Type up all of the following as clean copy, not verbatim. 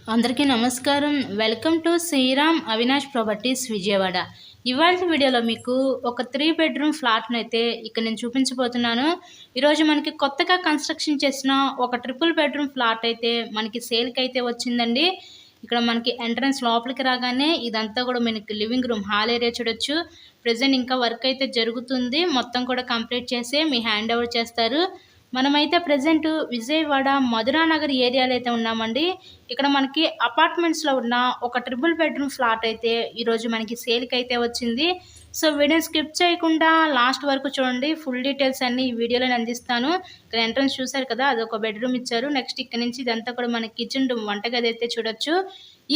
అందరికీ నమస్కారం. Welcome to Sriram Avinash properties Vijayawada. ఇవాల్టి వీడియోలో మీకు ఒక 3 బెడ్రూమ్ ఫ్లాట్‌నైతే ఇక్కడ నేను చూపించబోతున్నాను. ఈరోజు మనకి కొత్తగా కన్‌స్ట్రక్షన్ చేసిన ఒక ట్రిపుల్ బెడ్రూమ్ ఫ్లాట్ అయితే మనకి సేల్‌కైతే వచ్చిందండి. ఇక్కడ మనకి ఎంట్రన్స్ లోపలికి రాగానే ఇదంతా కూడా మనకి లివింగ్ రూమ్, హాల్ ఏరియా చూడొచ్చు. ప్రెజెంట్ ఇంకా వర్క్ అయితే జరుగుతుంది. మొత్తం కూడా కంప్లీట్ చేసి మీ హ్యాండ్ ఓవర్ చేస్తారు. మనమైతే ప్రెజెంట్ విజయవాడ మధురానగర్ ఏరియాలో అయితే ఉన్నామండి. ఇక్కడ మనకి అపార్ట్మెంట్స్‌లో ఉన్న ఒక ట్రిపుల్ బెడ్రూమ్ ఫ్లాట్ అయితే ఈరోజు మనకి సేల్‌కి అయితే వచ్చింది. సో వీడియోని స్కిప్ చేయకుండా లాస్ట్ వరకు చూడండి. ఫుల్ డీటెయిల్స్ అన్నీ ఈ వీడియోలోనే అందిస్తాను. ఇక్కడ ఎంట్రన్స్ చూసారు కదా, అదొక బెడ్రూమ్ ఇచ్చారు. నెక్స్ట్ ఇక్కడ నుంచి ఇదంతా కూడా మన కిచెన్ రూమ్, వంటగది అయితే చూడొచ్చు.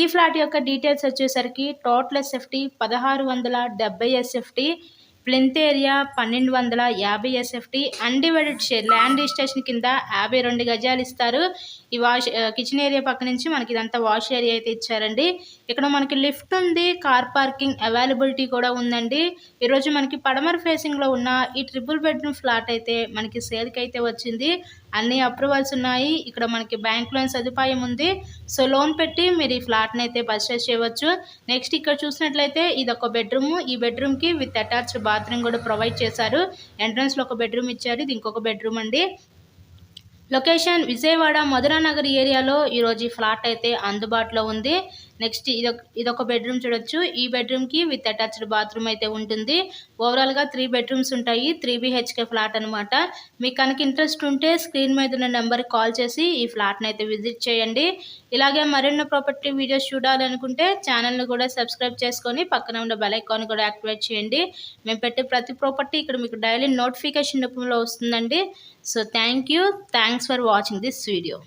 ఈ ఫ్లాట్ యొక్క డీటెయిల్స్ వచ్చేసరికి total SFT 1670 SFT, plinth area 1250 SFT, undivided share, land registration కింద 52 గజాలు ఇస్తారు. ఈ కిచెన్ ఏరియా పక్క నుంచి మనకి ఇదంతా వాష్ ఏరియా అయితే ఇచ్చారండి. ఇక్కడ మనకి లిఫ్ట్ ఉంది, కార్ పార్కింగ్ అవైలబిలిటీ కూడా ఉందండి. ఈరోజు మనకి పడమర ఫేసింగ్లో ఉన్న ఈ ట్రిపుల్ బెడ్రూమ్ ఫ్లాట్ అయితే మనకి సేల్కి అయితే వచ్చింది. అన్ని అప్రూవల్స్ ఉన్నాయి. ఇక్కడ మనకి బ్యాంక్ లోన్ సదుపాయం ఉంది. సో లోన్ పెట్టి మీరు ఈ ఫ్లాట్ని అయితే పర్చేస్ చేయవచ్చు. నెక్స్ట్ ఇక్కడ చూసినట్లయితే ఇది ఒక బెడ్రూమ్. ఈ బెడ్రూమ్కి విత్ అటాచ్డ్ బాత్రూమ్ కూడా ప్రొవైడ్ చేశారు. ఎంట్రన్స్లో ఒక బెడ్రూమ్ ఇచ్చారు. ఇది ఇంకొక బెడ్రూమ్ అండి. లొకేషన్ విజయవాడ మధురానగర్ ఏరియాలో ఈరోజు ఈ ఫ్లాట్ అయితే అందుబాటులో ఉంది. నెక్స్ట్ ఇదొక బెడ్రూమ్ చూడొచ్చు. ఈ బెడ్రూమ్కి విత్ అటాచ్డ్ బాత్రూమ్ అయితే ఉంటుంది. ఓవరాల్గా 3 బెడ్రూమ్స్ ఉంటాయి. 3 BHK ఫ్లాట్ అనమాట. మీకు కనుక ఇంట్రెస్ట్ ఉంటే స్క్రీన్ మీద ఉన్న నెంబర్కి కాల్ చేసి ఈ ఫ్లాట్ని అయితే విజిట్ చేయండి. ఇలాగే మరిన్ని ప్రాపర్టీ వీడియోస్ చూడాలనుకుంటే ఛానల్ని కూడా సబ్స్క్రైబ్ చేసుకొని పక్కన ఉన్న బెల్ ఐకాన్ కూడా యాక్టివేట్ చేయండి. మేము పెట్టే ప్రతి ప్రాపర్టీ ఇక్కడ మీకు డైలీ నోటిఫికేషన్ రూపంలో వస్తుందండి. So thank you. Thanks for watching this video.